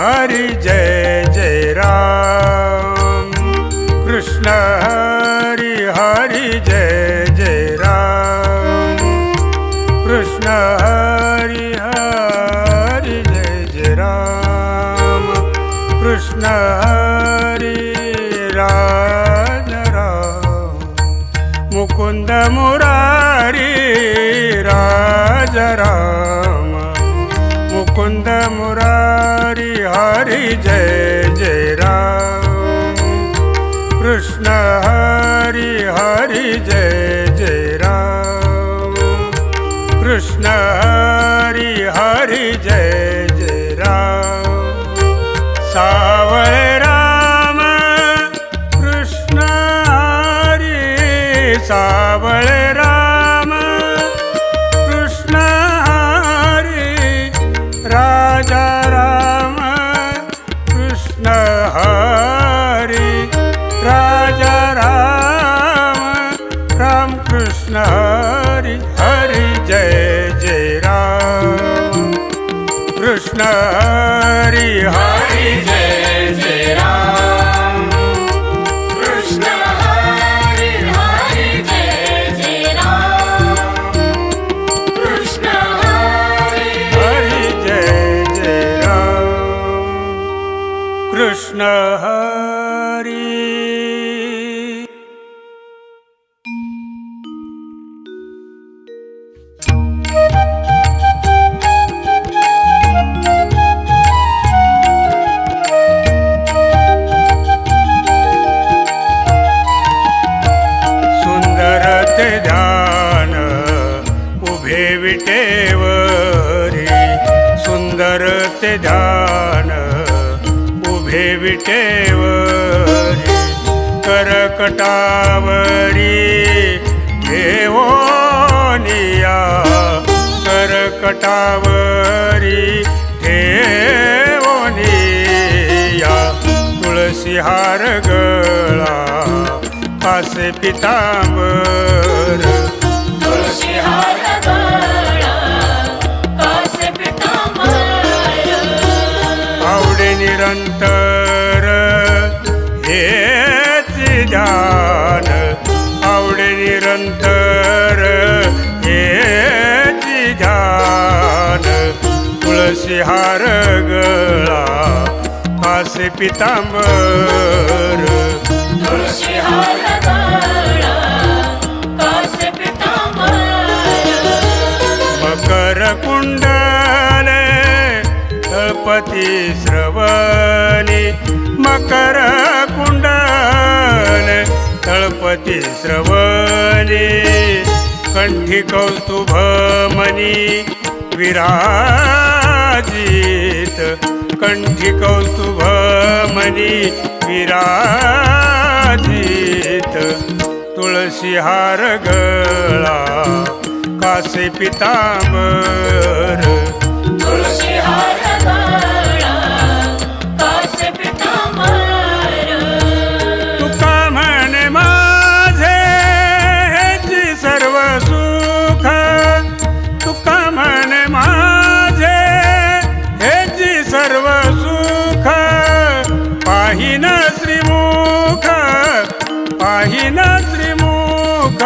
हरी जय जय राम। कृष्ण हरी हरी जय जय राम। कृष्ण हरी हरी जय जय राम। कृष्ण हरी राजा राम। मुकुंद मुरारी राजा राम। मुकुंद मुरारी हरी जय जय राम। कृष्ण हरी हरी जय जय राम। कृष्ण हरी हरी जय जय राम। सावळे राम कृष्ण हरी सावळे राम कृष्ण हरी राजा राम। कृष्ण हरी राजा राम। राम कृष्ण हरी हरी जय जय राम। कृष्ण हरी हरी जय जय राम। कृष्ण हरी हरी जय जय राम। कृष्ण हरी हरी जय जय राम। कृष्ण हरी। सुंदर ते ध्यान उभे विटेवरी। सुंदर ते ध्यान उभे विटेवरी। करकटावरी ठेवोनिया। करकटावरी ठेवोनिया। तुळशी हार गळा कासे पितांबर। तुळशी हार गळा कासे पितांबर। आवडे निरंतर हेच ध्यान। आवडे निरंतर हेच ध्यान। तुळशी हार गळा कासे पितांबर। तुळशी हार गळा कासे पितांबर। मकर कुंडले तळपती श्रवणी। मकर कुंडले तळपती श्रवणी। कंठी कौस्तुभ मणी विराजित। कंठी कौस्तुभ मणी विराजित। तुळशी हार गळा कासे पितांबर। तुळशी हार गळा कासे पितांबर। तुका म्हणे माझे हेची सर्व सुख। तुका म्हणे माझे हेची सर्व सुख। पाहिन श्रीमुख पाहिन श्रीमुख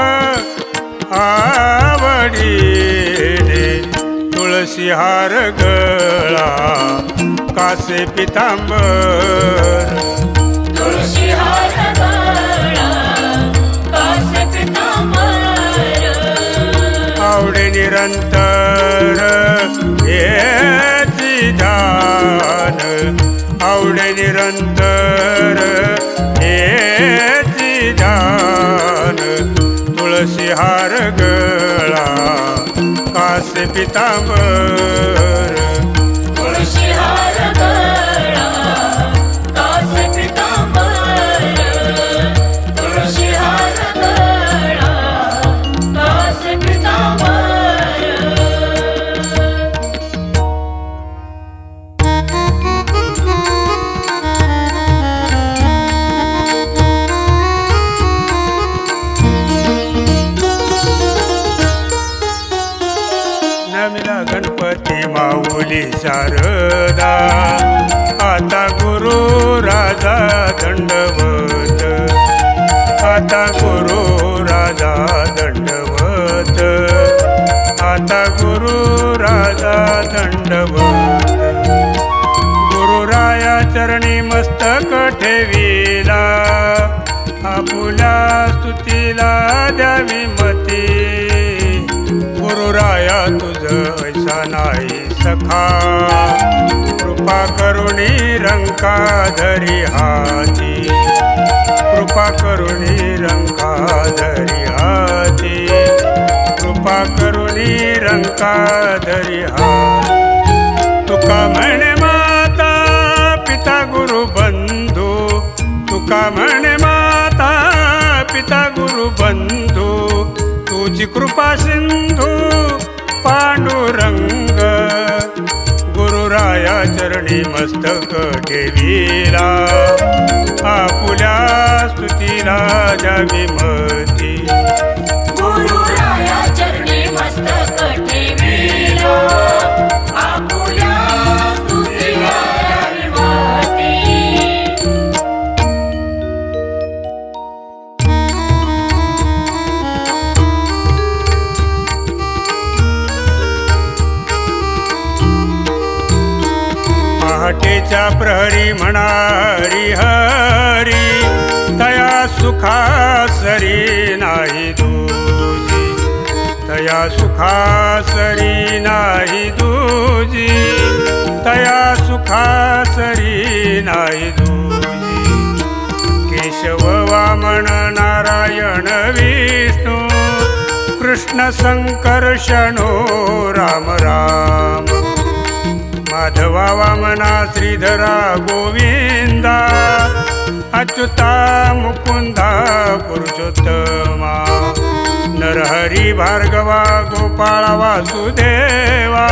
आवडीने। तुळशी हार गळा कासे पितांबर। तुळशी हार गळा कासे पितांबर। आवडे निरंतर हेची ध्यान। आवडे निरंतर हेची ध्यान। तुळशी हार गळा कासे पितांबर। तुळशी हार गळा कासे पितांबर। तुळशी हार गळा कासे पितांबर। नमिला गणपती माऊली शारदा आता गुरु राजा दंडवत, आता गुरु राजा दंडवत, आता गुरु राजा दंडवत. गुरुराया चरणी मस्तक ठेविला, आपुल्या स्तुतीला द्यावी मती. गुरुराया तुझ ऐसा नाही सखा, कृपा करुणी रंका धरी हाती, कृपा करुणी रंका धरी हाती, कृपा करुणी रंका धरी हाती. तुका म्हणे माता पिता गुरु बंधू, तुका म्हणे माता पिता गुरु बंधू, तुझी कृपा सिंधू पांडुरंग. गुरुराया चरणी मस्तक ठेविला, आपुल्या स्तुतीला द्यावी मती. गुरुराया चरणी मस्तक ठेविला, आपुल्या स्तुतीला द्यावी मती. पहाटेच्या प्रहरी म्हणा हरी हरी, तया सुखासरी नाही दुजी, तया सुखासरी नाही दुजी, तया सुखासरी नाही दुजी. केशव वामन नारायण विष्णू, कृष्ण संकर्षणो राम राम. माधवा वामना श्रीधरा गोविंदा, अच्युता मुकुंदा पुरुषोत्तमा. नरहरी भार्गवा गोपाळा वासुदेवा,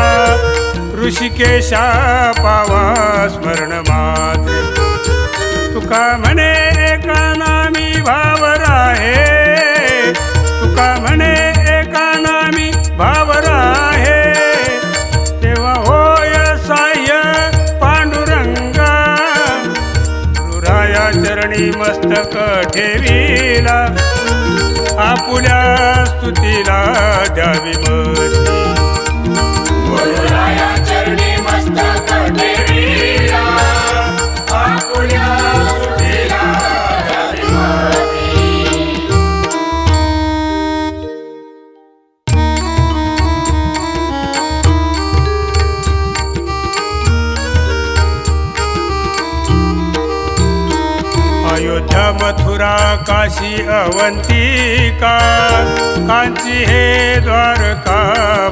ऋषिकेशा पावा स्मरण मात्रे. तुका म्हणे एका नामी भाव राहे, तुका म्हणे एका नामी भाव राहे, तेव्हा होय साह्य पांडुरंगा. गुरुराया चरणी मस्तक ठेविला, आपुल्या स्तुतीला द्यावी मती. गुरुराया चरणी मस्तक ठेविला, आपुल्या स्तुतीला द्यावी मती. अयोध्या मथुरा काशी अवंतिका, कांची हे द्वारका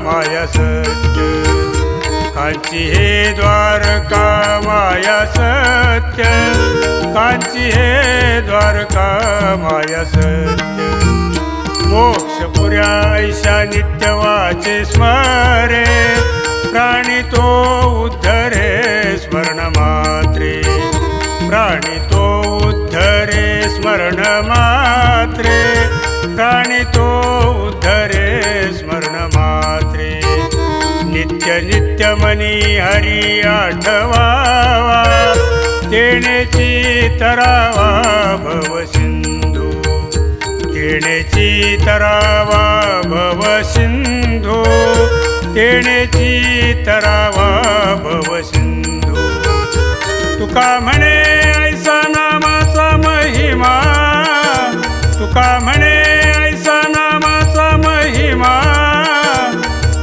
माया सत्य, कांची हे द्वारका माया सत्य, कांची हे द्वारका माया सत्य. मोक्षपुऱ्या ऐशा नित्य वाचे स्मरे, प्राणी तो उद्धरे स्मरण मात्रे, प्राणी तो उद्धरे स्मरण मात्रे, प्राणी तो उद्धरे स्मरण मात्रे. नित्य नित्य मनी हरी आठवावा, तेणेची तरावा भव सिंधू, तेणेची तरावा भव सिंधू, तेणेची तरावा भव सिंधू. तुका म्हणे ऐसा नामाचा महिमा, तुका म्हणे ऐसा नामाचा महिमा.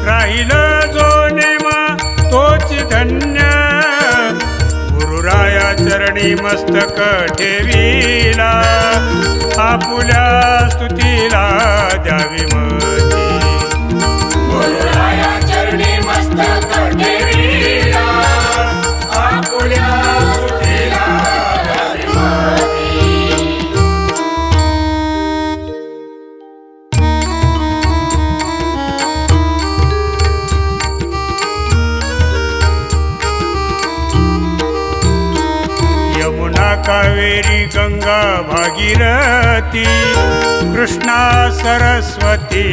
राहिल जो नेमा तोची धन्य, गुरुराया चरणी मस्तक ठेविला, आपुल्या स्तुतीला द्यावी मती. गुरुराया चरणी मस्तक ठेविला, आपुल्या स्तुतीला द्यावी मती. यमुना कावेरी गंगा भागीरथी, कृष्णा सरस्वती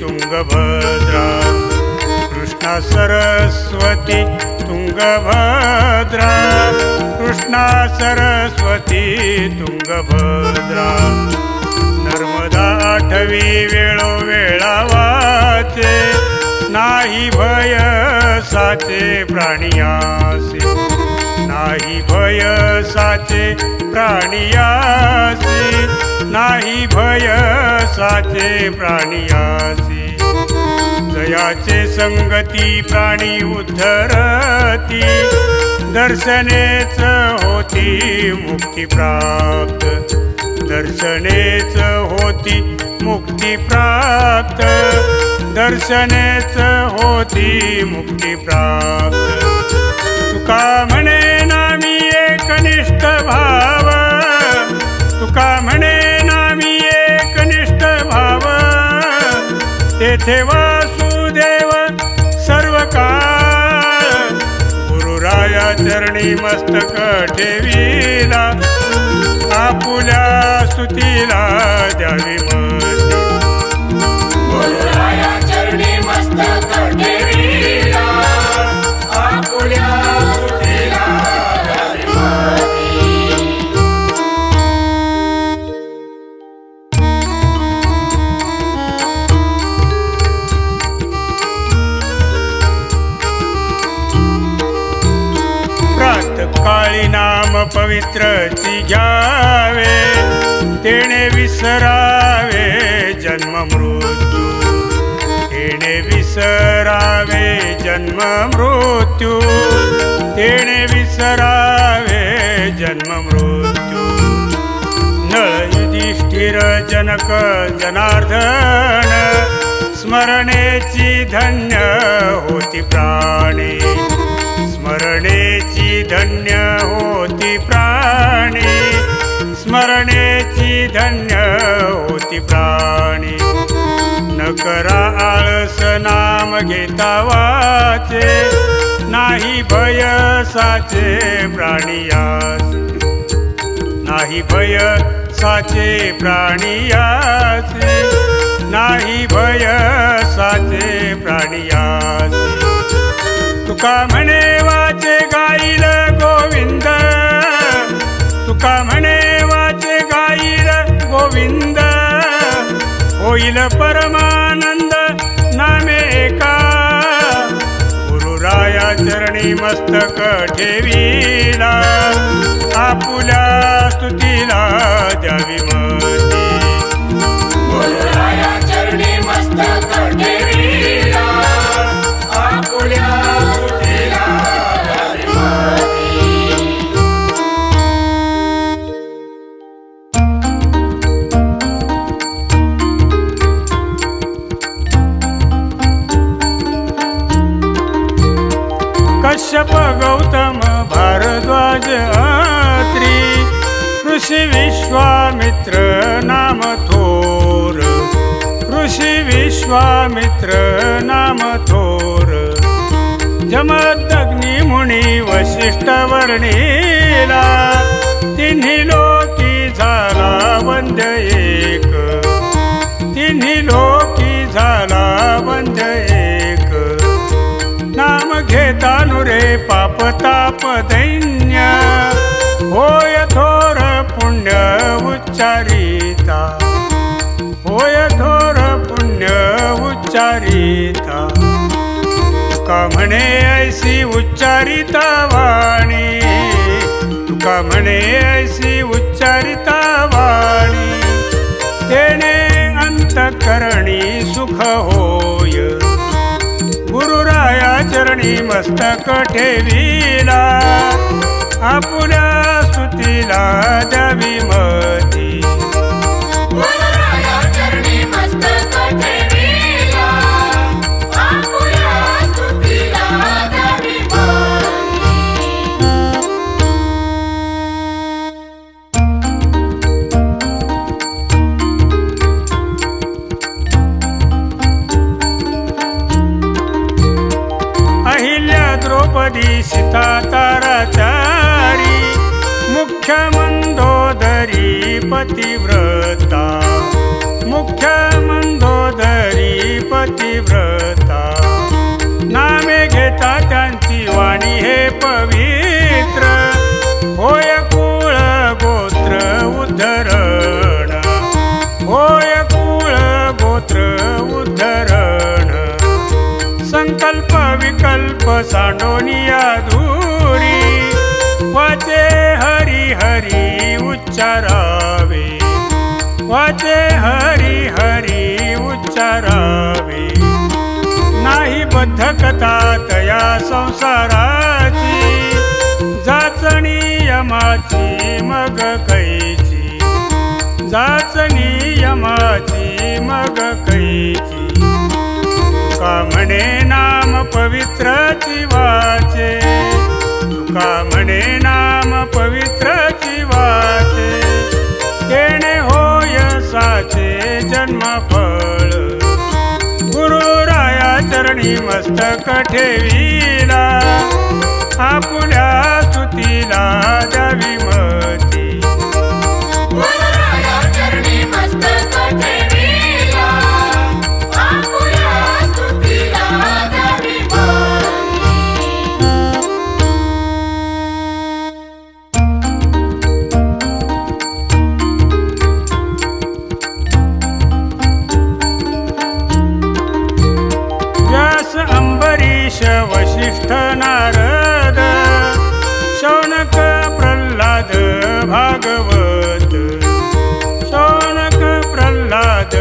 तुंगभद्रा, कृष्णा सरस्वती तुंगभद्रा कृष्णा सरस्वती तुंगभद्रा नर्मदा आठवी वेळोवेळा वाचे नाही भय साचे प्राणियासी नाही भय साचे प्राणियासी नाही भय साचे प्राणियासी जयाचे संगती प्राणी उद्धरती दर्शनेच होती मुक्ती प्राप्त दर्शनेच होती मुक्ती प्राप्त दर्शनेच होती मुक्ती प्राप्त तुका म्हणे नामी एकनिष्ठ भाव तुका म्हणे नामी एकनिष्ठ भाव तेथे वासुदेव सर्व काळ गुरुराया चरणी मस्तक ठेविला आपुल्या स्तुतीला द्यावी मती गुरुराया चरणी मस्तक ठेविला आपुल्या स्तुतीला द्यावी मती प्रातःकाळी नाम पवित्रची घ्यावे तेणे विसरावे जन्म मृत्यू तेणे विसरावे जन्म मृत्यू तेणे विसरावे जन्म मृत्यू नळ युधिष्ठिर जनक जनार्दन स्मरणेची धन्य होती प्राणी स्मरणेची धन्य होती प्राणी स्मरणेची धन्य होती प्राणी न करा आळस नाम घेता वाचे नाही भय साचे प्राणियासी नाही भय साचे प्राणियासी नाही भय साचे प्राणियासी तुका म्हणे वाचे गाईल गोविंद तुका म्हणे वाचे गाईल गोविंद होईल परमानंद नामे एका गुरुराया चरणी मस्तक ठेविला आपुल्या स्तुतीला द्यावी मती गुरुराया चरणी मस्तक ठेविला आपुल्या स्तुतीला द्यावी मती कश्यप गौतम भारद्वाज अत्री ऋषी विश्वामित्र नाम थोर ऋषी विश्वामित्र नाम थोर जमदग्नी मुनी वशिष्ठ वर्णिला तिन्ही लोकी झाला वंद्य एक तिन्ही लोकी झाला वंद्य एक नाम घेतानु रे पाप ताप दैन्य होय थोर पुण्य उच्चारिता होय थोर पुण्य उच्चारिता तुका म्हणे ऐसी उच्चारिता वाणी तुका म्हणे ऐसी उच्चारिता वाणी तेने अंतःकरणी सुख होय गुरुराया चरणी मस्तक ठेविला आपुल्या स्तुतीला द्यावी मती गुरुराया चरणी मस्तक ठेविला आपुल्या स्तुतीला द्यावी मती अहिल्या द्रौपदी सीता ताराचारी मुख्य मंदोदरी पतिव्रता मुख्य मंदोदरी पतिव्रता नामे घेता त्यांची वाणी पाणी हे पवित्र होय कुळ गोत्र उद्धरण होय कुळ गोत्र उद्धरण संकल्प विकल्प सांडोनिया धुरी वाचे हरी हरी उच्चारावे वाचे हरी हरी उच्चारावे नाही बद्धकथा तया संसाराची जाचणी यमाची मग कैची जाचणी यमाची मग कैची तुका म्हणे नाम पवित्रची वाचे तुका म्हणे नाम पवित्रची वाचे तेणे होय साचे जन्मफळ गुरुराया चरणी मस्तक ठेविला आपुल्या स्तुतीला द्यावी मती गुरुराया चरणी मस्तक ठेविला आपुल्या स्तुतीला द्यावी मती व्यास अंबरीश वशिष्ठ नारद शौनक प्रल्हाद भागवत शौनक प्रल्हाद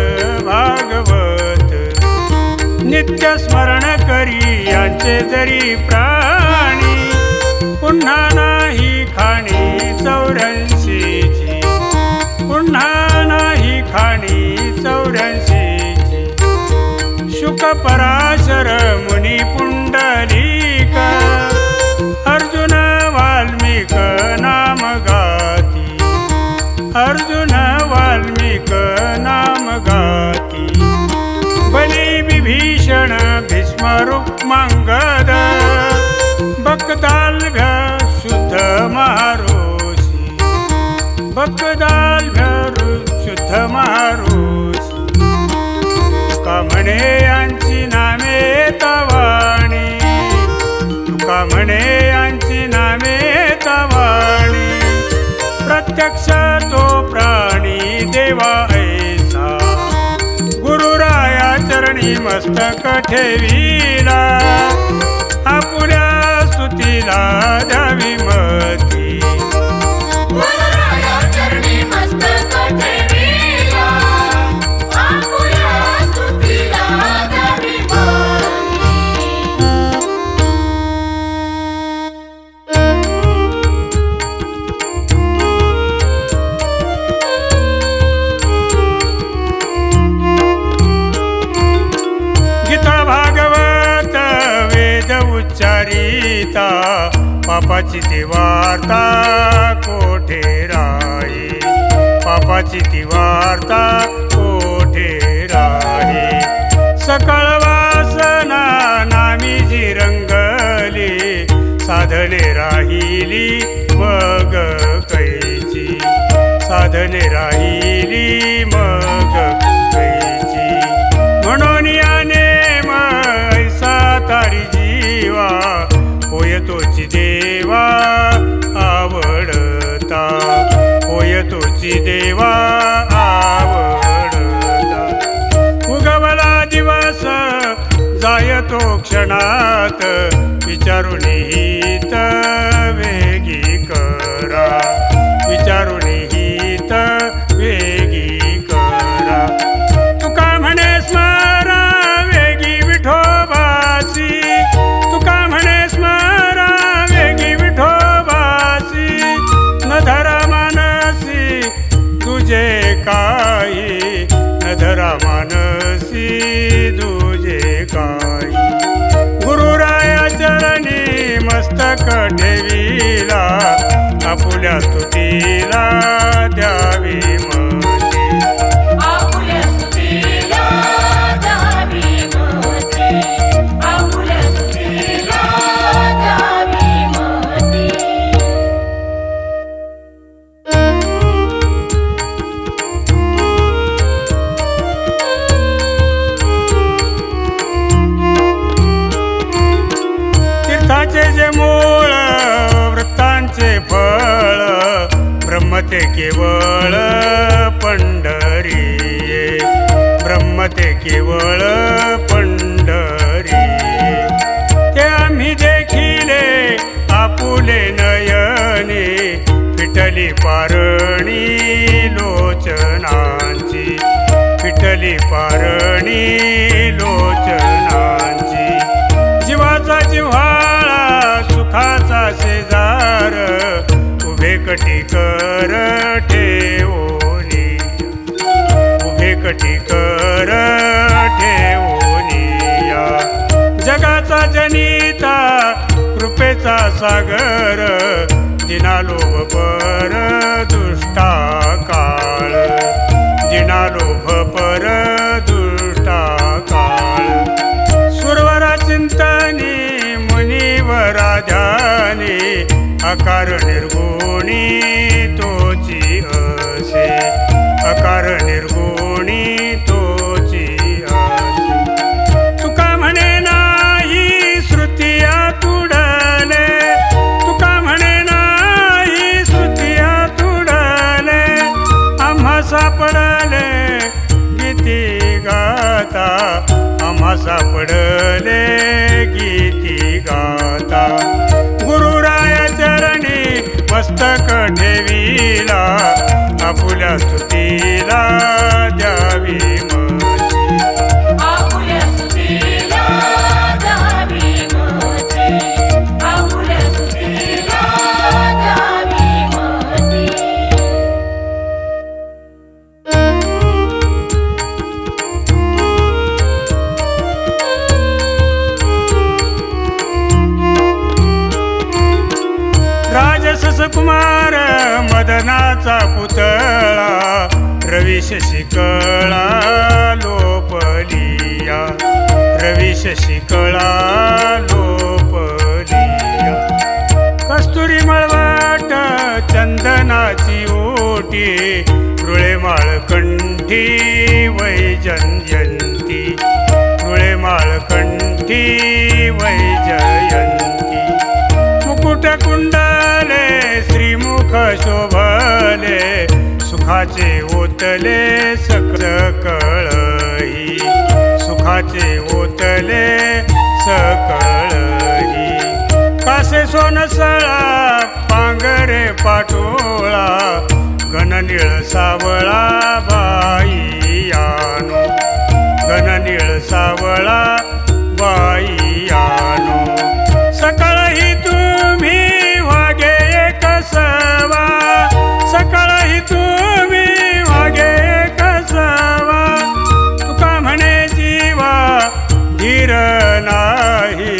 भागवत नित्य स्मरण करी यांचे जरी प्राणी पुन्हा नाही खाणी 84ची पुन्हा नाही खाणी 84ची शुक पराशर मुनी पुंडलिक अर्जुन वाल्मिक नाम गाती अर्जुन वाल्मिक नाम गाती बली विभीषण भीष्म रुक्मांगद बकदाल्भ्य शुद्ध महारोषी बकदाल्भ्य शुद्ध महारोषी तुका म्हणे यांची नामे तवाणी तुका म्हणे यांची नामे तवाणी प्रत्यक्ष तो प्राणी देवा ऐसा गुरुराया चरणी मस्तक ठेविला आपुल्या स्तुतीला द्यावी मती गुरुराया चरणी मस्तक ठेविला आपुल्या स्तुतीला द्यावी मती गीता भागवत वेद उच्चारिता पापाची ती वार्ता कोठे राही पापाची ती वार्ता कोठे राही सकळ वासना नामी जी रंगली साधने राहिली मग कैची साधने राहिली मग कैची म्हणून याने ऐसा तारी जीवा होय तोची देवा आवडता होय तोची देवा आवडता उगवला दिवस जाय तो क्षणात विचारून हित वेगी करा विचारून हित वेगी करा तुका म्हणे स्मरा वेगी विठोबासी तुका म्हणे स्मरा वेगी विठोबासी न धरा मानसी तुझे काही न धरा मानसी तुझे काही गुरुराया चरणी मस्तक ठेविला आपुल्या स्तुतीला द्यावी मती आपुल्या स्तुतीला द्यावी मती आपुल्या स्तुतीला द्यावी मती तीर्थाचे जे ते केवळ पंढरी, ब्रह्म ते केवळ पंढरी. ते आम्ही देखिले आपुले नयने, विठ्ठली पारणी लोचनांची, विठ्ठली पारणी लोचनांची. जीवाचा जिव्हाळा सुखाचा शेजार, उभे कटीकर ठेवोनी, उभे कटीकर ठेवोनिया. जगाचा जनिता कृपेचा सागर, दिनालोभ पर दुष्टा काळ, दिनालोभ पर दुष्टा काळ. सुरवरा चिंतनी मुनिवरा ध्यानी, आकार निर्गुणी तोची असे, आकार निर्गुणी तोची असे. तुका म्हणे नाही श्रुतिया तुडले, तुका म्हणे नाही श्रुतिया तुडले. आम्हा सापडले गीती गाता, आम्हा सापडले गीती गाता. गुरुराया चरणी मस्तक ठेविला, आपुल्या स्तुतीला द्यावी मती, आपुल्या स्तुतीला द्यावी मती, आपुल्या स्तुतीला द्यावी मती. राजसस कुमार मदनाचा पुतळा, रवी शशिकळा लोपलिया, रवी शशिकळा लोपलिया. कस्तुरी मळवाट चंदनाची ओटी, रुळे माळकंठी वैजयंती, रुळे माळकंठी वैजयंती. मुकुट कुंडले श्रीमुख शोभले, सुखाचे ओतले सकळही, सुखाचे ओतले सकळही. कासे सोनसळा पांगरे पाटोळा, घननीळ सावळा बाईयानो, घननीळ सावळा बाईयानो. सकळही तुम्ही वागे एकसवा, सकळही तुम्ही वागे एकसवा. तुका म्हणे जीवा धीर नाही,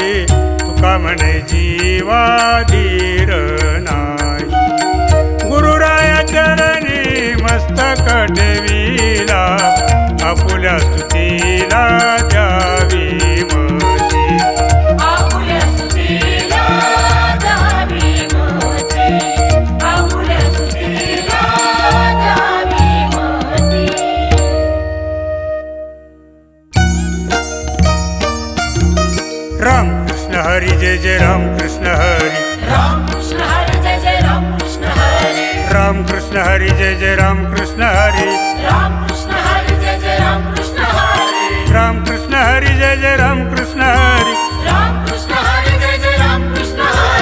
तुका म्हणे जीवा धीर नाही. गुरुराया चरणी मस्तक ठेविला, आपुल्या स्तुतीला द्यावी मती, आपुल्या स्तुतीला द्यावी मती, आपुल्या स्तुतीला द्यावी मती. राम कृष्ण हरी जय जय राम कृष्ण हरी, राम कृष्ण हरी जय जय राम कृष्ण हरी, राम कृष्ण हरी जय जय राम कृष्ण हरी, राम कृष्ण हरी जय जय राम कृष्ण हरी, राम कृष्ण हरी जय जय राम कृष्ण हरी, राम कृष्ण हरी जय जय राम कृष्ण हरी,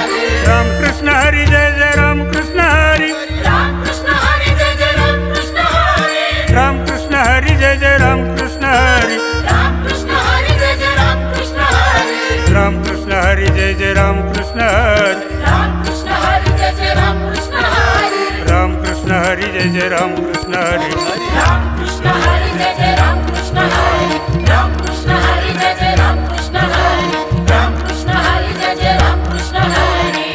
राम कृष्ण हरी जय जय राम कृष्ण हरी, राम कृष्ण हरी जय जय राम कृष्ण हरी, राम कृष्ण हरी जय जय राम कृष्ण हरी, राम कृष्ण हरी जय जय राम कृष्ण हरी, राम कृष्ण हरी जय जय राम कृष्ण हरी, राम कृष्ण हरी जय जय राम कृष्ण हरी, राम कृष्ण हरी जय जय राम कृष्ण हरी. राम कृष्ण हरी जय जय राम कृष्ण हरी, राम कृष्ण हरी जय जय राम कृष्ण हरी, राम कृष्ण हरी जय जय राम कृष्ण हरी.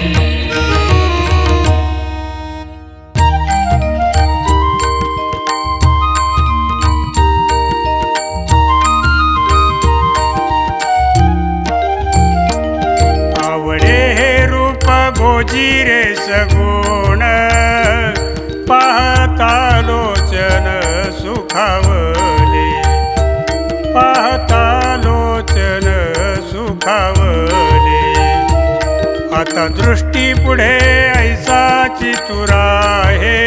आवडे हे रूप गोजिरे सगुण, पाहता लोचन सुखावले, पाहता लोचन सुखावले. आता आता दृष्टी पुढे ऐसाची तुरा आहे,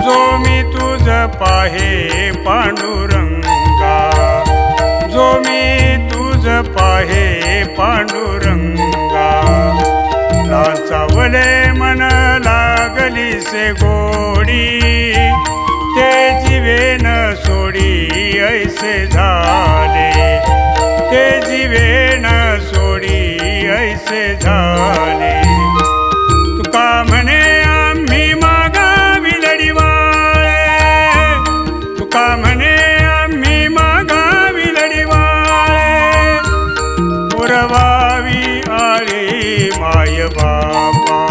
जो मी तुझ पाहे पांडुरंगा, जो मी तुझ पाहे पांडुरंगा. लाचावले मन लागली से गोडी, ते जीवेन सोडी ऐसे झाले, ते जीवेन सोडी ऐसे झाले. तुका म्हणे आम्ही मागावी लढिवाळे, तुका म्हणे आम्ही मागावी लढिवाळे. पुरवावी आळे माय बापा,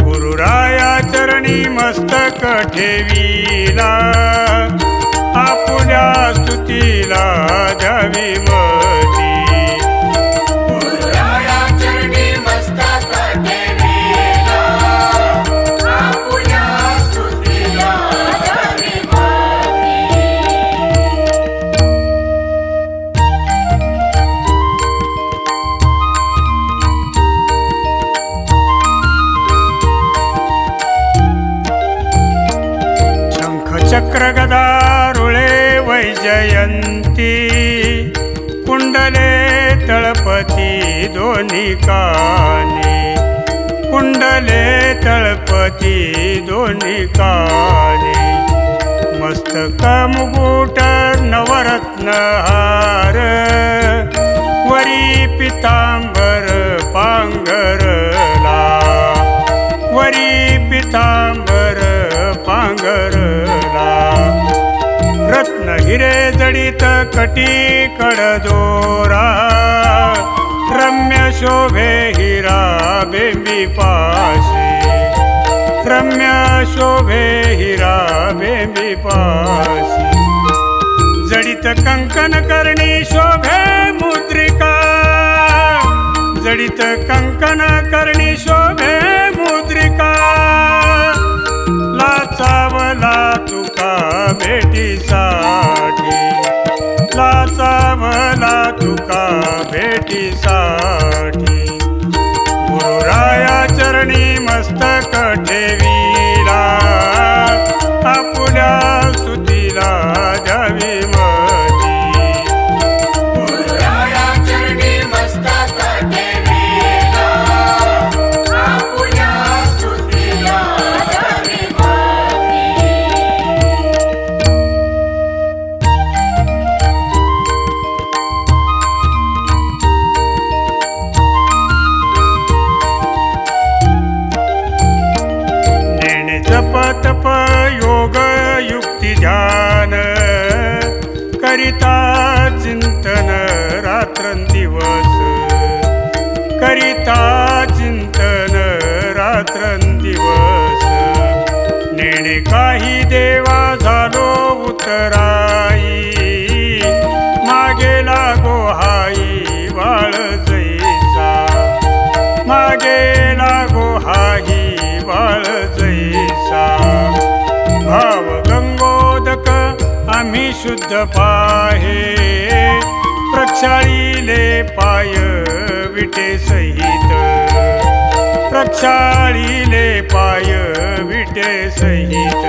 गुरुराया चरणी मस्तक ठेविला, आपुल्या स्तुतीला द्यावी मती. गुरुराया चरणी मस्तक ठेविला, आपुल्या स्तुतीला द्यावी मती. चक्र गदा रुळे वैजयंती, कुंडले तळपती दोन्ही कानी, कुंडले तळपती दोन्ही कानी. मस्तक मुकुट नवरत्न हार, वरी पितांबर पांघरला, वरी पितांबर पांघरला. रत्न हिरे जडित कटी कडदोरा, रम्य शोभे हिरा बेंबी पाशी, रम्य शोभे हिरा बेंबी पाशी. जडित कंकण करणी शोभे मुद्रिका, जडित कंकण करणी शोभे मुद्रिका. लाचावला तुका भेटीसाठी, लाचावला तुका भेटीसाठी. गुरुराया चरणी मस्तक ठेविला, आपुल्या स्तुतीला द्यावी मती. गुरुराया चरणी मस्तक ठेविला, आपुल्या स्तुतीला द्यावी मती. नेणे जप तप योग युक्ती ध्यान, करिता चिंतन रात्रंदिवस, करिता चिंतन रात्रंदिवस. नेणे काही देवा झालो उतराई, मागे लागो हाई वाळ जैसा, मागे लागो हाई वाळ जैसा. भाव गंगोदक आम्ही शुद्ध पाहे, प्रक्षाळीले पाय विटे सहित, प्रक्षाळीले पाय विटे सहित.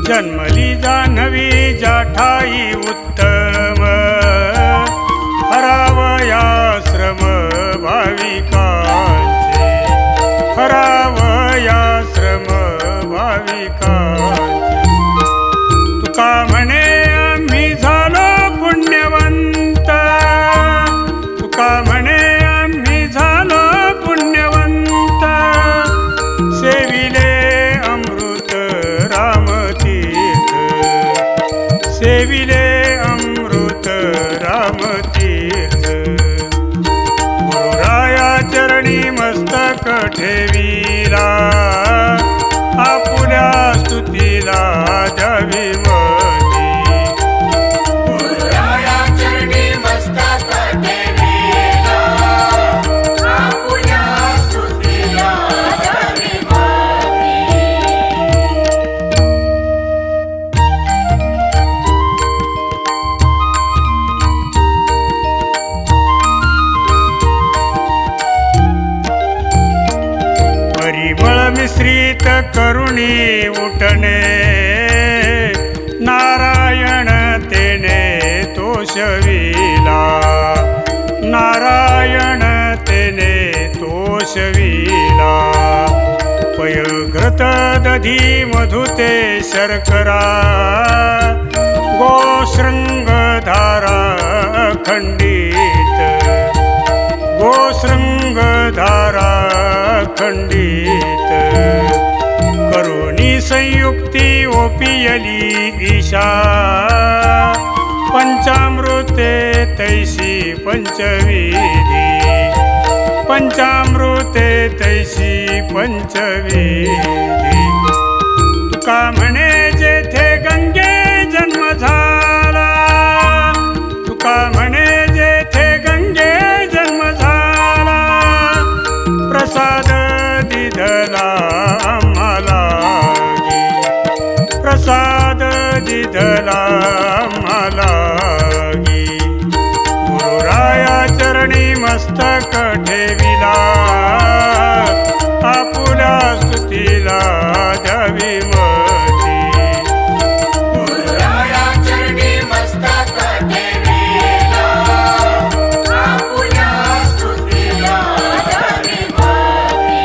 जन्मली जान्हवी जाठाई उत्तम, हरावयाश्रम भाविकांचे, हरावयाश्रम भाविकांचे. तुका म्हणे आम्ही झालो पुण्यवंत, तुका म्हणे आम्ही झालो पुण्यवंत. सेविले अमृत रामतीर्थ, सेविले अमृत रामतीर्थ. गुरुराया चरण तिसरीत करुणी उठणे नारायण तेने तोषविला नारायण तेने तोषविला पयघृत दधी मधुते शर्करा गोशृंगधारा खंडित गोशृंगधारा खंडित करुणी संयुक्ती ओपियली ईशा पंचामृते तैसी पंचविधी पंचामृते तैसी पंचविधी तुका म्हणे जेथे गंगे जन्म झाला तुका म्हणे जेथे गंगे जन्म झाला प्रसाद दिधला आम्हाला प्रसाद दिधला आम्हाला गुरुराया चरणी मस्तक ठेविला आपुल्या स्तुतीला द्यावी मती गुरुराया चरणी मस्तक ठेविला आपुल्या स्तुतीला द्यावी मती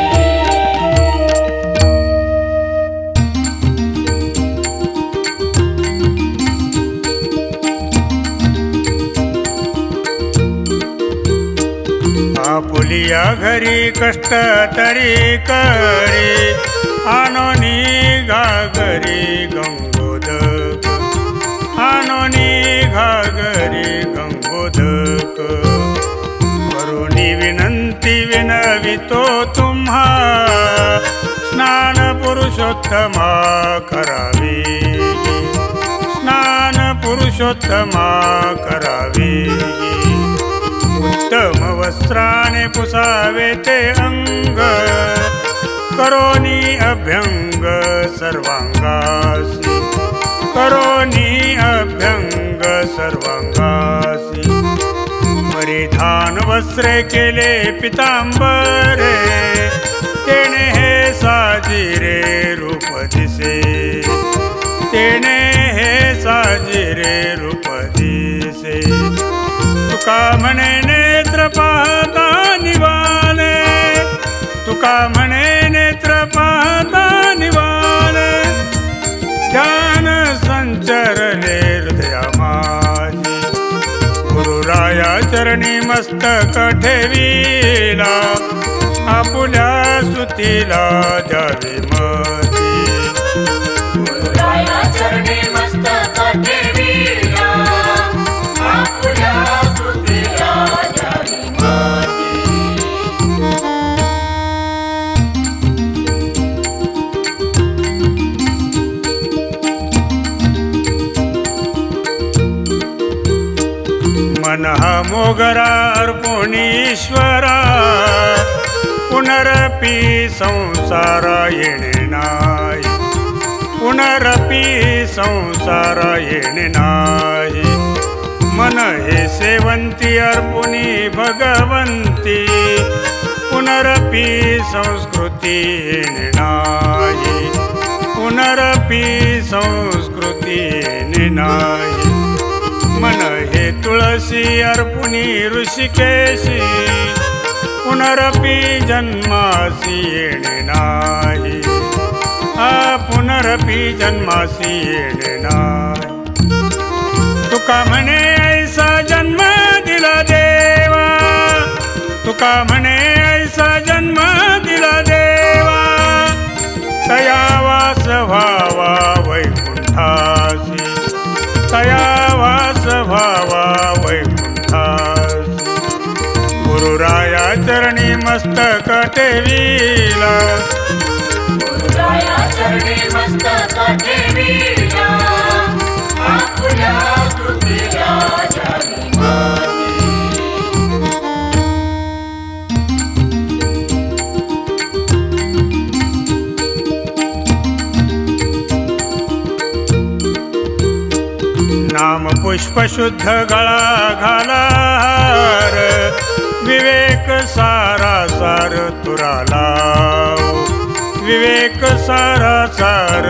आपुलिया घरी कष्ट तरी करी आणोनी घागरी गंगोदक आणोनी घागरी गंगोदक करुणी विनंती विनवितो तुम्हा स्नान पुरुषोत्तमा करावी स्नान पुरुषोत्तमा करावी उत्तम वस्त्राने पुसावे ते अंग करोनी अभ्यंग सर्वांगासी करोनी अभ्यंग सर्वांगासी परिधान वस्त्रे केले पितांबरे तेने हे साजिरे रूप दिसे तेने हे साजिरे रूप दिसे तुका म्हणे नेत्र पाहता निवाले तुका म्हणे नेत्र पाहता निवाले ध्यान संचरले हृदया माझी गुरुराया चरणी मस्तक ठेविला आपुल्या स्तुतीला द्यावी मती गुरुराया चरणी मस्तक ठेविला आपुल्या स्तुतीला द्यावी मती मन हा मोगरा अर्पुणीश्वरा पुनरपि संसारा येणे नाही पुनरपि संसारा येणे नाही मन हे सेवंती अर्पुणी भगवंती पुनरपि संस्कृती येणे नाही पुनरपि संस्कृती येणे नाही मन हे तुळसी अर्पुणी ऋषिकेशी पुनरपि जन्मासी येणे नाही पुनरपि जन्मासी येणे नाही तुका म्हणे ऐसा जन्म दिला देवा तुका म्हणे ऐसा जन्म दिला देवा तया वास व्हावा वैकुंठासी तया वास व्हावा वैकुंठासी गुरुराया चरणी मस्तक ठेविला गुरुराया चरणी मस्तक ठेविला आपुल्या स्तुतीला द्यावी मती नाम पुष्प शुद्ध गळा घालार विवेक सारा सार तुरा लाव विवेक सारा सार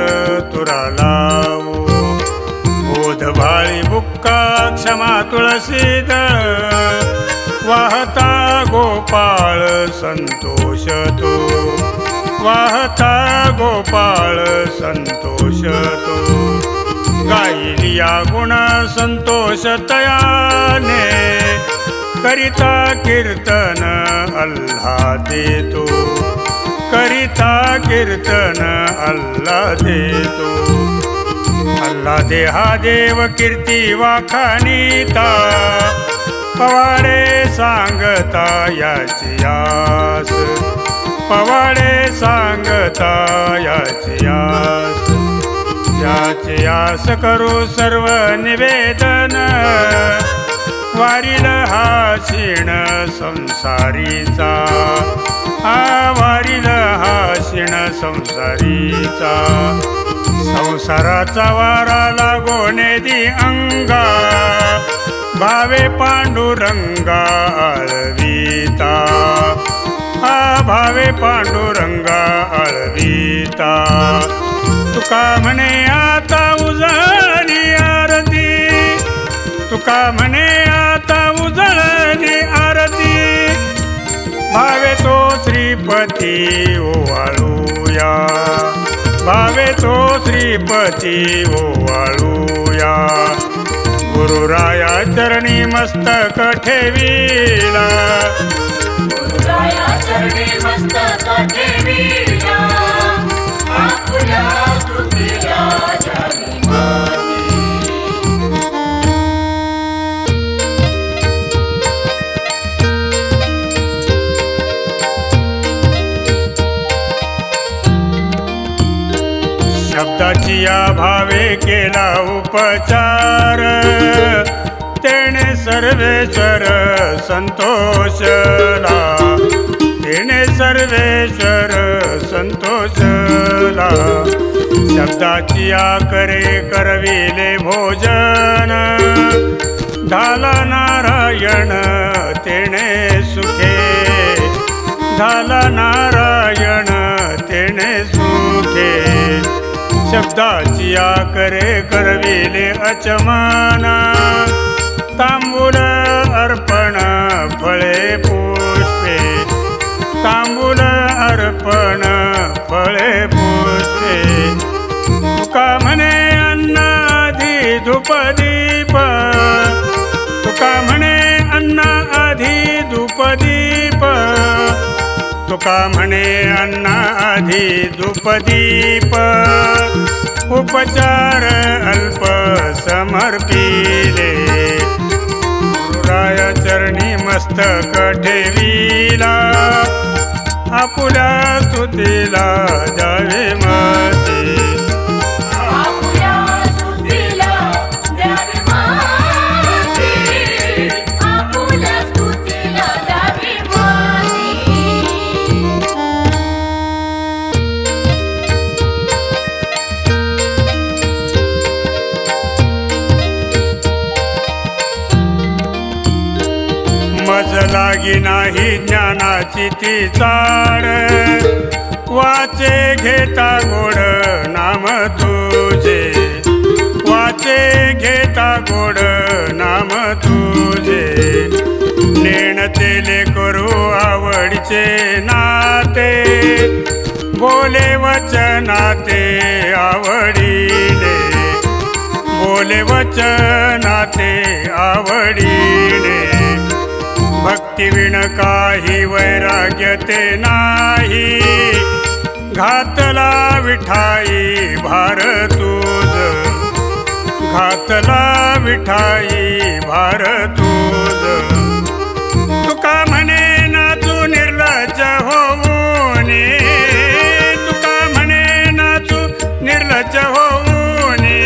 तुरा लावो बोध भाळी बुक्का क्षमा तुळसी दळ वाहता गोपाळ संतोष तो वाहता गोपाळ संतोष तो गायलिया गुण संतोष तयाने करिता कीर्तन आल्हादे तो करिता कीर्तन आल्हादे तो आल्हादे हा देव कीर्ती वाखाणीता पवाडे सांगता याची आस पवाडे सांगता याची आस याची आस करू सर्व निवेदन वारील हा शिण संसारीचा वारील हा शिण संसारीचा संसाराचा वारा लागोने दी अंगा भावे पांडुरंगा आळविता भावे पांडुरंगा आळविता तुका म्हणे आता उजळली आरती तुका म्हणे आता उजळली आरती भावे तो श्रीपती ओवाळूया भावे तो श्रीपती ओवाळूया गुरुराया चरणी मस्तक ठेविला गुरुराया चरणी मस्तक ठेविला आपुल्या स्तुतीला द्यावी माती शब्दाची या भावे केला उपचार तेने सर्वेश्वर संतोषला तेने सर्वेश्वर संतोषला शब्दाची या करे करविले भोजन झाला नारायण तेने सुखे झाला नारायण तेने सुखे शब्दाची या करे करविले अचमाना तांबूल अर्पण फळे पुष्पे तांबूल अर्पण फळे पुष्पे तुका म्हणे अन्नाधी धूपदीप तुका म्हणे अन्ना आधी धूपदीप तुका म्हणे अन्ना आधी धूपदीप उपचार अल्प समर्पिले गुरुराया चरणी मस्तक ठेविला आपुल्या स्तुतीला द्यावे माती आपुल्या स्तुतीला द्यावी माती आपुल्या स्तुतीला द्यावी माती मज लागी नाही ज्ञानाची ती चाड वाचे घेता गोड नाम तुझे वाचे घेता गोड नाम तुझे नेणतेले करू आवडीचे नाते बोले वचनाते आवडीले बोले वचनाते आवडीले भक्तिविण काही वैराग्य ते नाही घातला विठाई भार तुझ घातला विठाई भार तुझ तुका म्हणे नाचू निर्लज्ज होऊने तुका म्हणे नाचू निर्लज्ज होऊने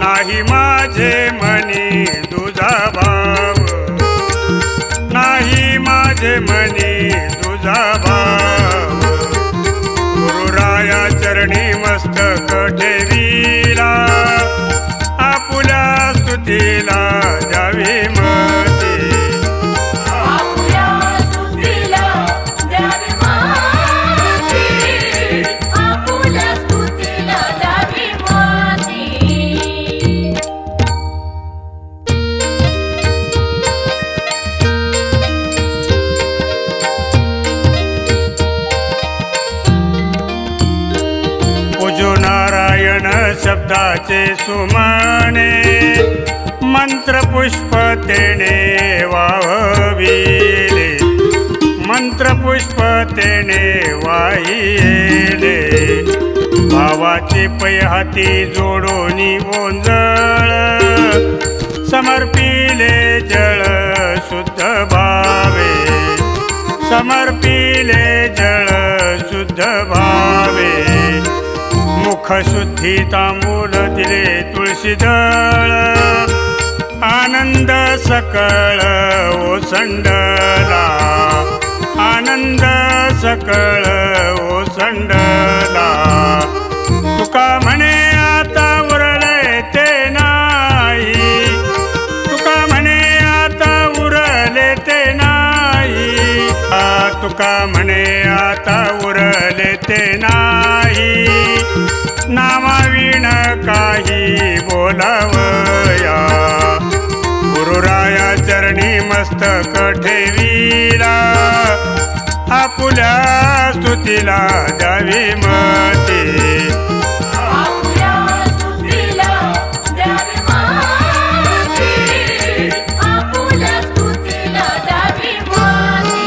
नाही माझे मनी तुझा भाव नाही माझे मनी तुझा भाव गुरुराया चरणी मस्तक ठेविला आपुल्या स्तुतीला द्यावी माती आपुल्या स्तुतीला द्यावी माती शब्दाचे सुमने मंत्रपुष्प तेने वाहविले मंत्रपुष्प तेने वाहिले भावाचे पै हाती जोडोनी ओंजळ समर्पिले जळ शुद्ध भावे समर्पिले जळ शुद्ध भावे मुख शुद्धी तांबूल दिले तुळशी दळ आनंद सकळ ओसंडला आनंद सकळ ओसंडला तुका म्हणे आता उरले ते नाही तुका म्हणे आता उरले ते नाही तुका म्हणे आता उरले ते नाही नामाविण काही बोलावया गुरुराया चरणी मस्तक ठेविला आपुल्या स्तुतीला द्यावी मती आपुल्या स्तुतीला द्यावी माती आपुल्या स्तुतीला द्यावी माती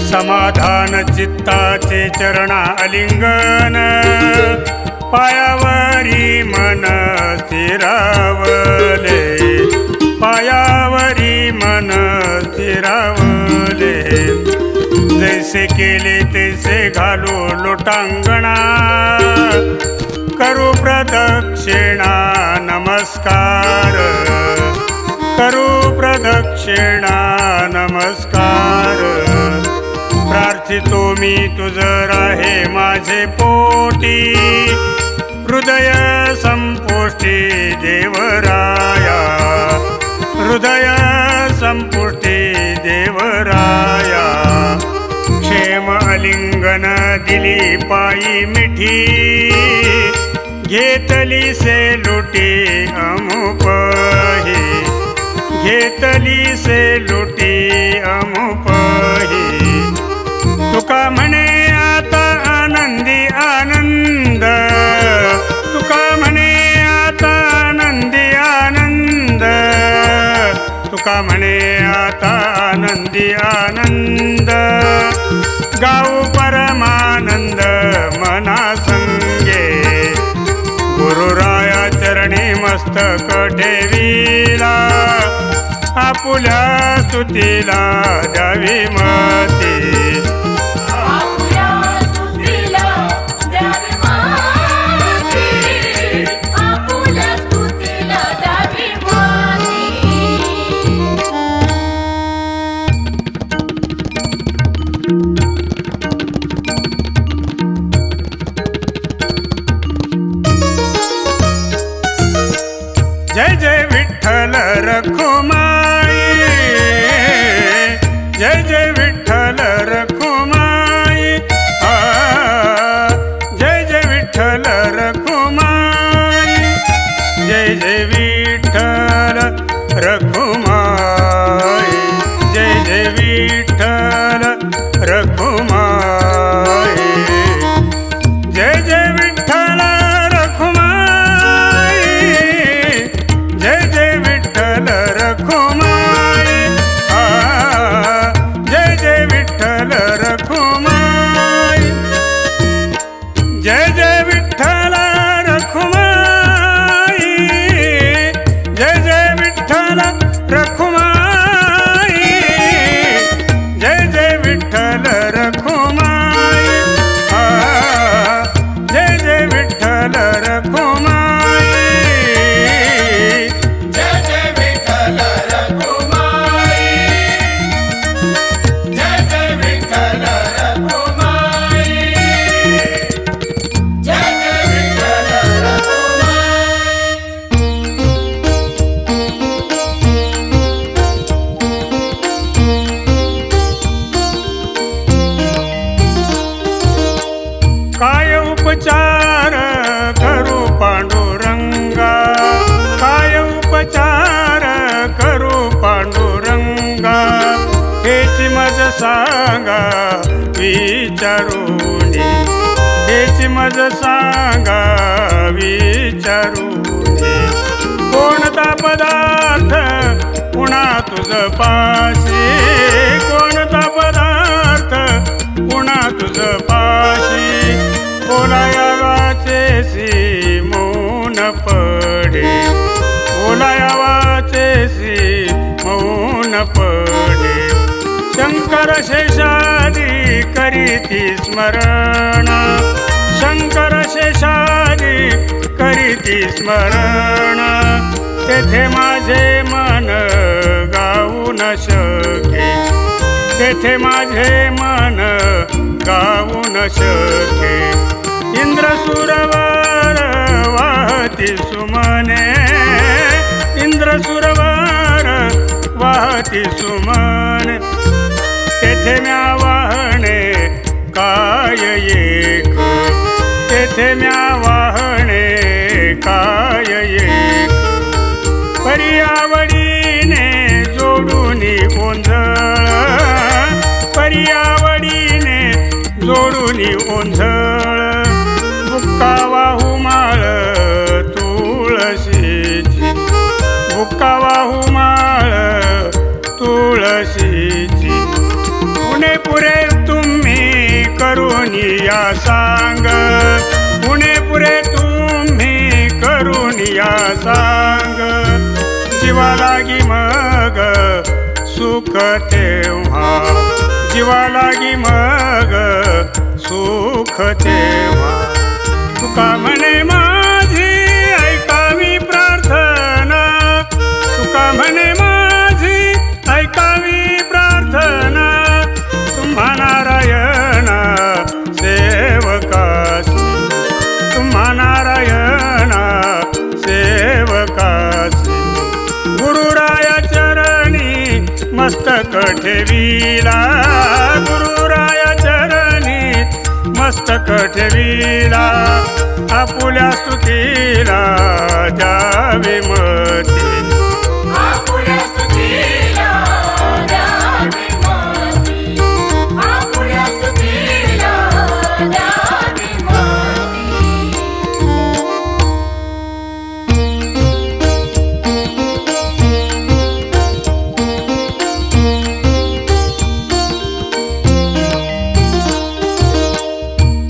समाधान चित्ताचे चरणा अलिंगन पायावरी मन स्थिरावले पायावरी मन स्थिरावले जैसे केले तैसे घालू लोटांगणा करू प्रदक्षिणा नमस्कार करू प्रदक्षिणा नमस्कार प्रार्थितो मी तुझ राहे माझे पोटी हृदय संपुष्टी देवराया हृदय संपुष्टी देवराया क्षेम अलिंगन दिली पायी मिठी घेतली से लुटी अमुपही घेतली से लुटी अमुपही तुका म्हणे आता आनंदी आनंद तुका म्हणे आता आनंदी आनंद तुका म्हणे आता आनंदी आनंद गाऊ परमानंद मना संगे गुरुराया चरणी मस्तक ठेविला आपुल्या स्तुतीला द्यावी मती आपुल्या स्तुतीला द्यावी माती आपुल्या स्तुतीला द्यावी माती जय जय विठ्ठल रखुमाई जय जय विठ्ठल रखुमाई जय जय विठ्ठल रखुमाई जय जय विठ्ठल रखुमाई जय जय विठ्ठल रखुमाई जय जय विठ्ठल रखुमाई जय जय विठ्ठल रखुमाई जय जय विठ्ठल रखुमाई जय जय विठ्ठल रखुमाई जय जय विठ्ठल रखुमाई जय जय विठ्ठल रखुमाई जय जय विठ्ठल रखुमाई जय जय विठ्ठल रखुमाई जय जय विठ्ठल रखुमाई जय जय विठ्ठल रखुमाई काय उपचार करू पांडुरंगा काय उपचार सांगा विचारून हेच मज सांगा विचारून कोणता पदार्थ पुन्हा तुझ पाशी कोणता पदार्थ पुन्हा तुझ पाशी बोलाया वाचेसी मौन पडे बोलाया वाचेसी मौन पडे शंकर शेषादी करीती स्मरण शंकर शेषादी करीती स्मरण तेथे माझे मन गाऊ न शके तेथे माझे मन गाऊ न शके इंद्र सुरवर वाहती सुमने इंद्र सुरवर वाहती सुमने तेथे म्या वाहणे काय एक तेथे म्या वाहणे काय एक पर्यावडीने जोडून ओंझळ पर्यावडीने जोडून ओंझळ बुक्का वाहू माळ तुळशीची बुक्का वाहू माळ तुळशीची पुणे पुरे तुम्ही करून या सांग पुणे पुरे तुम्ही करून या सांग जीवा लागी मग सुख तेव्हा जीवा लागी मग सुख तेव्हा तुका म्हणे माझी ऐकावी प्रार्थना तुका म्हणे माझी ऐकावी प्रार्थना तुम्हा नारायणा सेवकासी तुम्हा नारायणा सेवकासी गुरुराया चरणी मस्तक ठेविला गुरुराया चरणी मस्तक ठेविला आपुल्या स्तुतीला द्यावी मती आपुल्या स्तुतीला द्यावी मती आपुल्या स्तुतीला द्यावी मती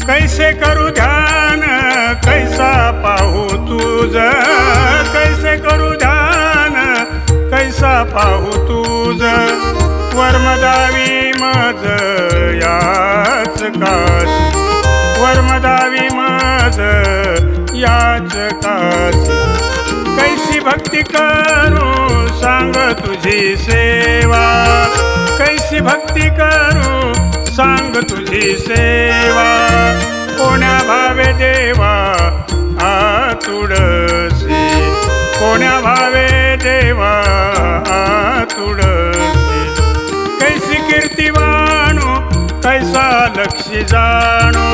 कैसे करू ध्यान कैसा पाहू तुझ कैसे करू ध्यान कैसा पाहू तुझ वर्मदावी मज याच काशी वर्मदावी मज याच काशी कैसी भक्ती करू सांग तुझी सेवा कैसी भक्ती करू सांग तुझी सेवा कोण्या भावे देवा आतुडसी कोण्या भावे देवा आतुडसी कैसी कीर्तिवाणू कैसा लक्षी जाणू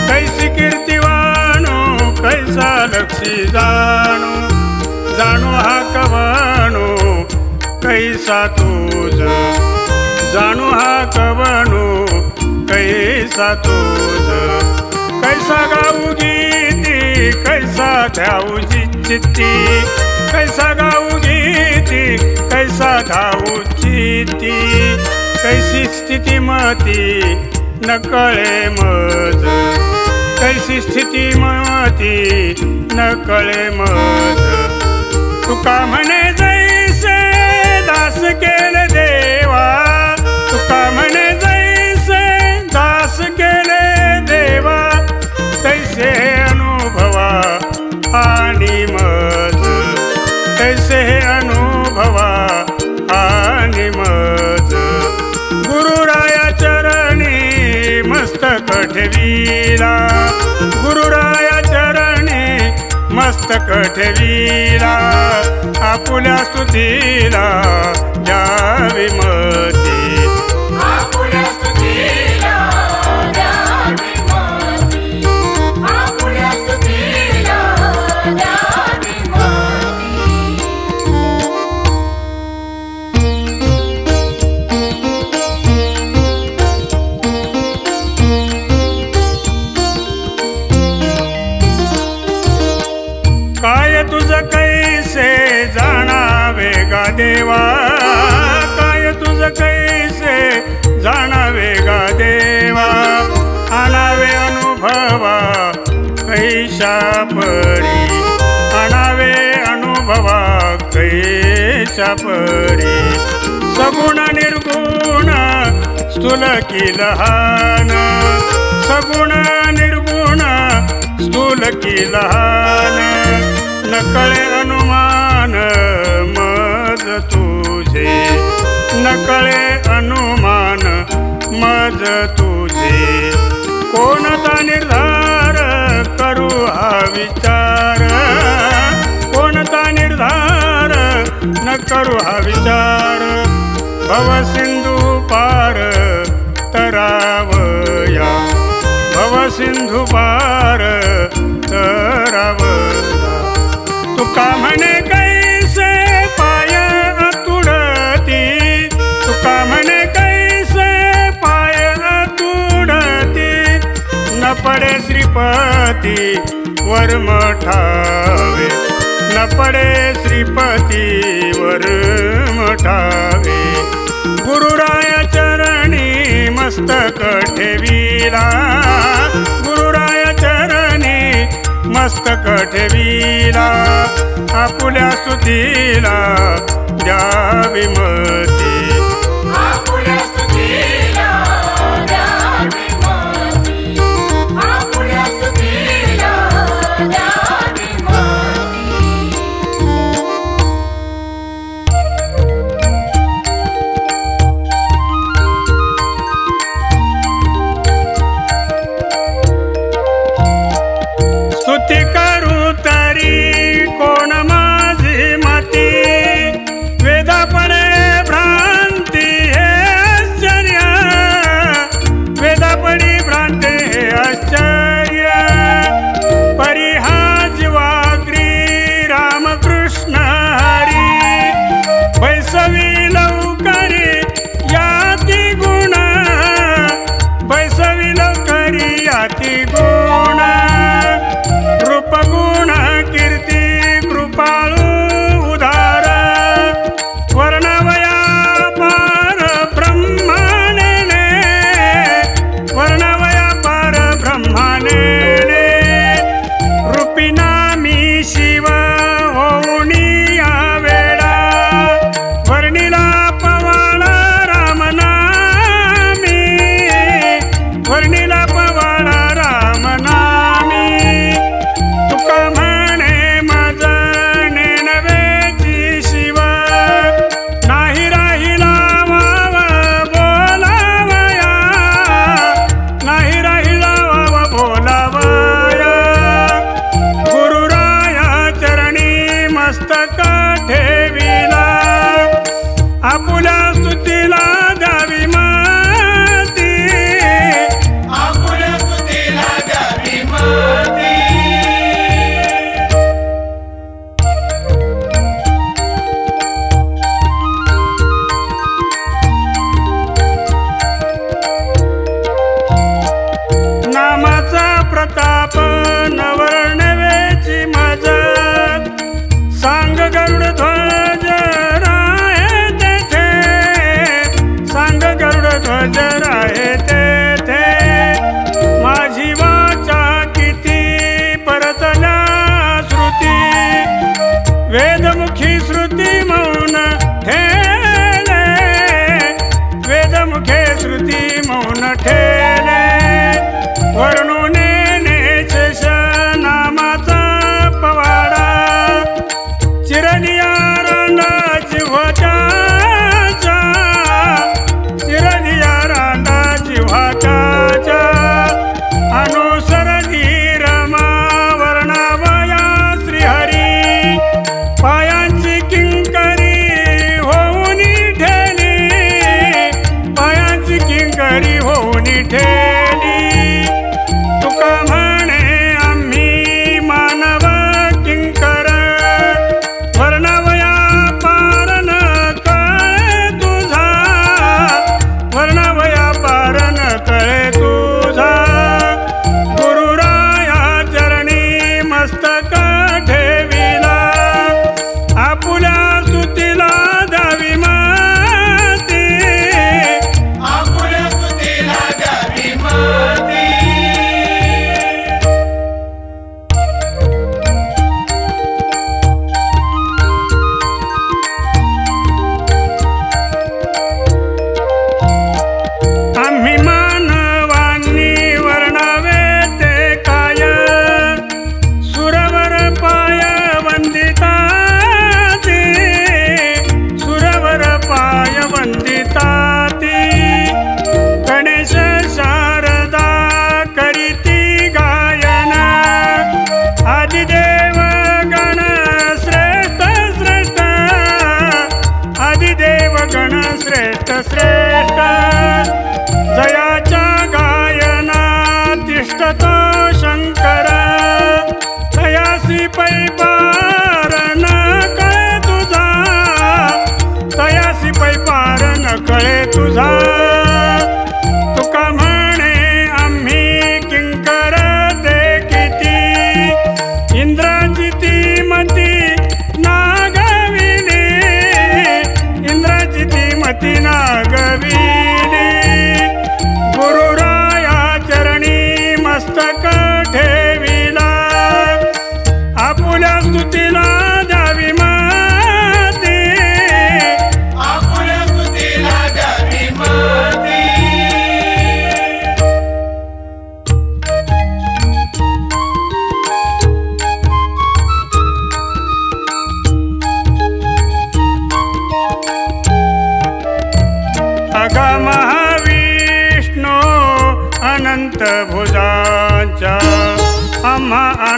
कैसी कीर्तिवाणू कैसा लक्षी जाणू जाणू हा कवणू कैसा तुझ जाणू हा कवणू कैसा तुझ कैसा गाऊ गीती कैसा धावू चित्ती कैसा गाऊ गीती कैसा धावू चित्ती कैसी स्थिती मती न कळे मज कैसी स्थिती मती न कळे मज तुका म्हणे जैसे दास केले देवा तुका म्हणे जैसे दास केले देवा तैसे अनुभवा आणि मज तैसे अनुभवा आणि मज गुरुराया चरणी मस्तक ठेविला गुरुराया चरणी मस्तक ठेविला आपुल्या स्तुतीला द्यावी मती आपुल्या स्तुतीला द्यावी मती आपुल्या स्तुतीला द्यावी मती देवा काय तुझ कैसे जाणावे गा देवा आणावे अनुभवा कैशा परी आणावे अनुभवा कैशा परी सगुण निर्गुण स्थूल की लहान सगुण निर्गुण स्थूल की लहान नकळे अनुमान मज तुझे नकळे अनुमान मज तुझे कोणता निर्धार करू हा विचार कोणता निर्धार न करू हा विचार भवसिंधू पार तरावया भवसिंधू पार तरावया तुका म्हणे कैसे पाय तुडती तुका म्हणे कैसे पाय तुडती न पडे श्रीपती वर मठावे न पडे श्रीपती वर मठावे गुरुराय चरणी मस्तक ठेविला गुरुराय चरणी मस्तक ठेविला आपुल्या स्तुतीला द्यावी मती आपुल्या स्तुतीला द्यावी मती आपुल्या स्तुतीला द्यावी मती स्तुती करू तरी कोण माझी मती वेदा पडे भ्रांती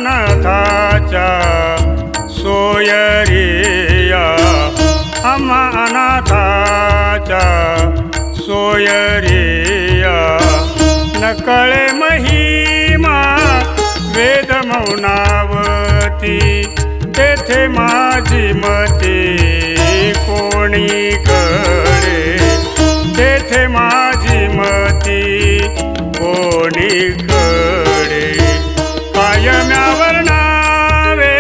अनाथाच्या सोयरिया आम्हा अनाथाच्या सोयरिया नकळे महिमा वेद मौनावती तेथे माझी मती कोणीकडे तेथे माझी मती कोणीकडे कायम्यावर नावे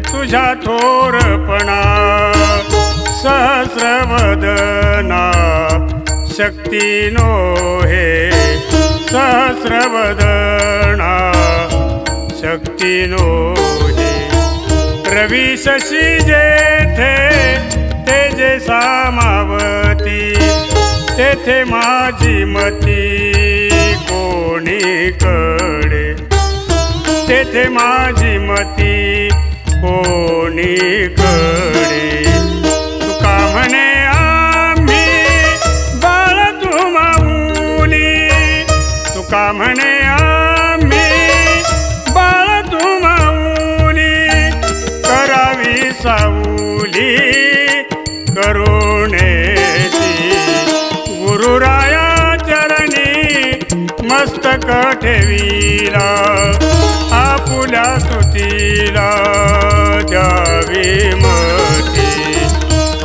तुझ्या थोरपणा सहस्रवदना शक्ती नो हे सहस्रवदना शक्ती नो हे रवी शशी जेथे तेजे सामावती तेथे माझी मती कोणीकडे तेथे माझी मती कोणीकडे तुका म्हणे आम्ही बाळ तुमाऊली तुका म्हणे आम्ही बाळ तुमाऊली करावी साऊली करुणेची गुरुराया चरणी मस्तक ठेवीला आपुल्या स्तुतीला द्यावी मती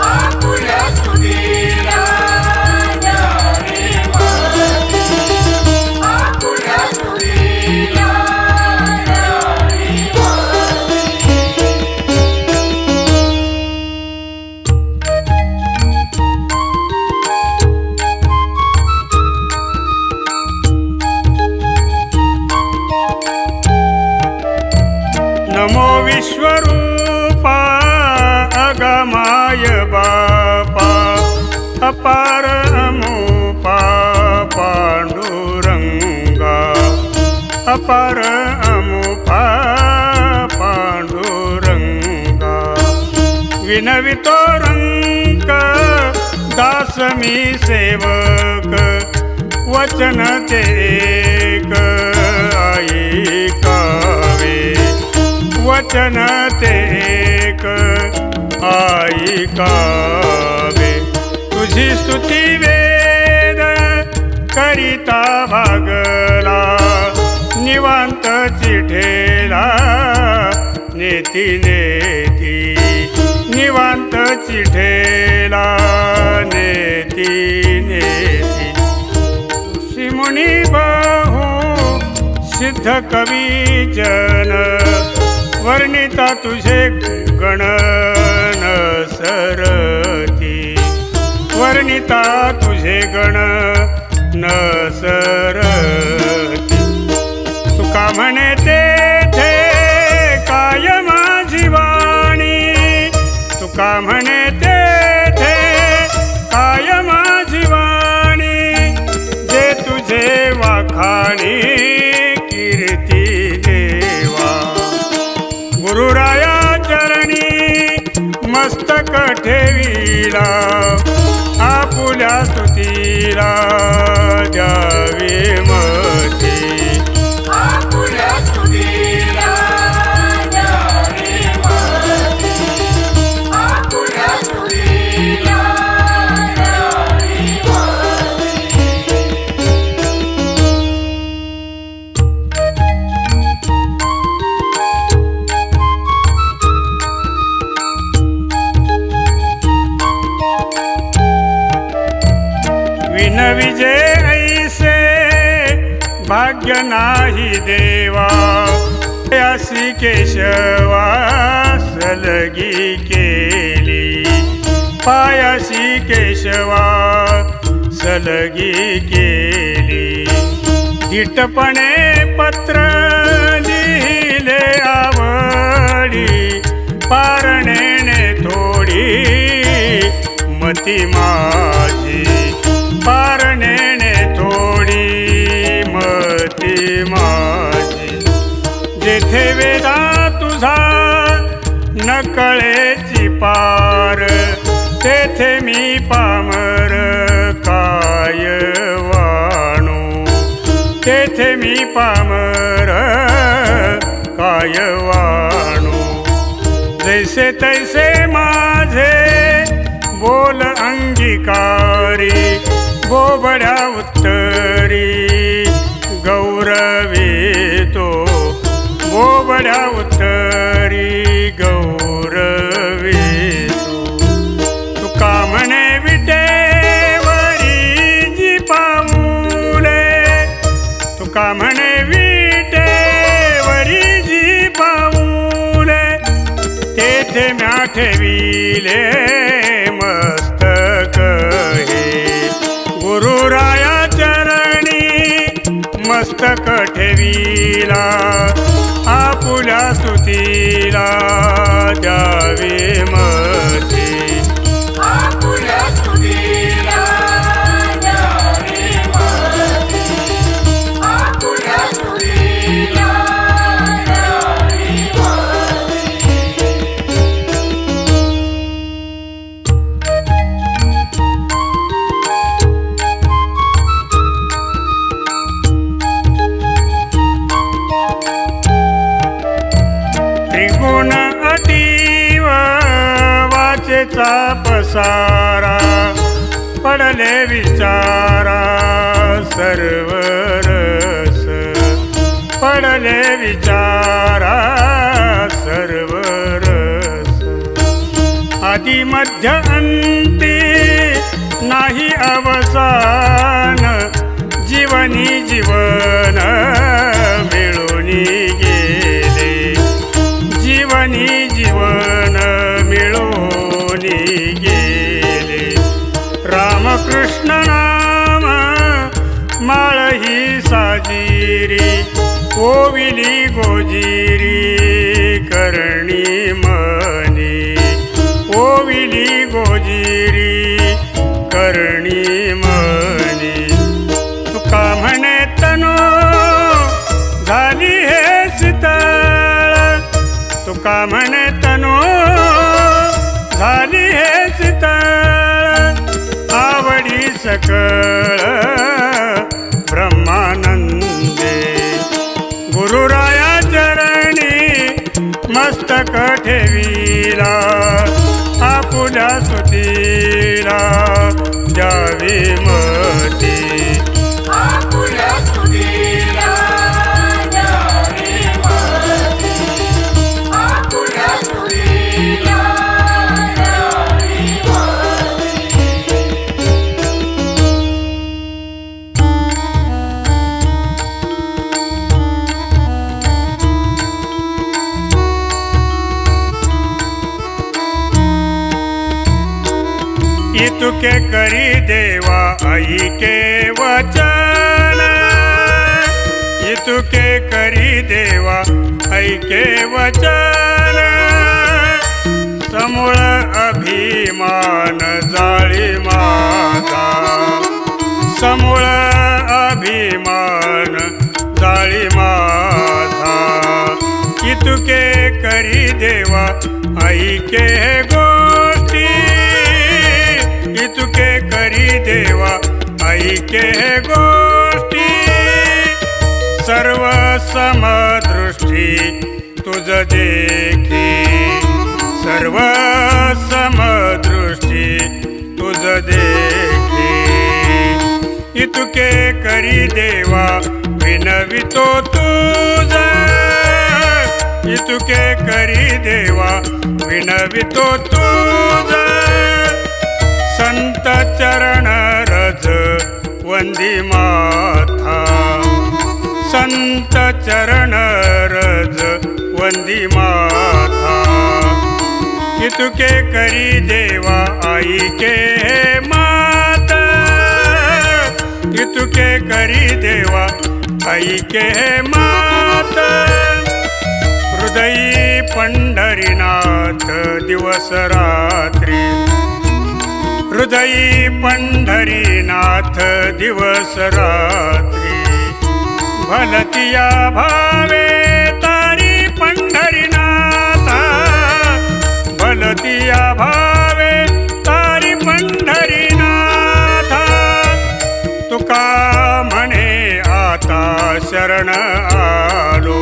आपुल्या स्तुतीला द्यावी मती आपुल्या स्तुतीला द्यावी मती नमो विश्वरूपा अगमाय बापा अपार अमुपा पांडुरंगा अपार अमुपा पांडुरंगा विनवितो रंक दास मी सेवक वचन ते एक ऐकावे वचन ते एक ऐकावे तुझी स्तुती वेद करिता भागला निवांत चिठेला नेती नेती निवांत चिठेला नेती नेती शिमुनी बहु सिद्ध कवी जन वर्णिता तुझे गण न सरती वर्णिता तुझे गण न सरती तुका म्हणे तेथे काय माझी वाणी तुका म्हणे तेथे काय माझी वाणी जे तुझे वाखाणी कीर्ती देवा गुरुराया चरणी मस्तक ठेवीला आपुल्या स्तुतीला द्यावी मती आपुल्या स्तुतीला द्यावी मती आपुल्या स्तुतीला द्यावी मती विनविजय ऐसे भाग्य नाही देवा अशी केशवा सलगी केली पायाशी केशवा सलगी केली धीटपणे पत्र लिहिले आवडी पारणेने थोडी मती माझी पारणेने थोडी मती माझी जेथे वेदा तुझा नकळेची पार तेथे मी पामर काय वाणू तेथे मी पामर काय वाणू. जैसे तैसे माझे बोल अंगीकारी, बोबड्या उत्तरी गौरवितो, बोबड्या उत्तरी गौरवितो. तुका म्हणे विटेवरी जी पाऊले, तुका म्हणे विटेवरी जी पाऊले, तेथे म्या ठेविले मस्तक हे. गुरुराया चरणी मस्तक ठेविला, आपुल्या स्तुतीला द्यावे मते. आपुल्या स्तुतीला द्यावे मते, आपुल्या स्तुतीला द्यावे मते. त्रिगुण अटीव वाचेचा पसारा, पडले विचारा सर्व रस, पडले विचारा सर्व रस. आदि मध्य अंती नाही अवसान, जीवनी जीवन मिळूनी गेले, जीवनी जीवन मिळूनी गेले. रामकृष्ण नाम माळ ही साजिरी, ओविली गोजिरी करणी मनी, ओविली गोजिरी करणी मनी. तुका म्हणे तनो झाली हे शीतळ, तुका म्हणे तनो झाली हे शीतळ, आवडी सकळ ब्रह्मानंदे. गुरुराया चरणी मस्तक ठेविला, आपुल्या स्तुतीला द्यावे मते. आपुल्या स्तुतीला द्यावे मते, आपुल्या स्तुतीला द्यावे मते. इतुके करी देवा ऐके वचन, इतुके करी देवा ऐके वचन. समूळ अभिमान जाळी माझा, समूळ अभिमान जाळी माझा. इतुके करी देवा ऐके गोष्टी, इतुके करी देवा ऐके गोष्टी. सर्व समदृष्टी तुझ देखी, सर्व समदृष्टी तुझ देखी. इतुके करी देवा विनवितो तुझ, इतुके करी देवा विनवितो तुझ. संत चरण रज वंदी माथा, संत चरण रज वंदी माथा. इतुके करी देवा ऐके माता, इतुके करी देवा ऐके माता. हृदयी पंढरीनाथ दिवस रात्री, हृदयी पंढरीनाथ दिवस रात्री. भलतिया भावे तारी पंढरीनाथा, भलतिया भावे तारी पंढरीनाथा. तुका म्हणे आता शरण आलो,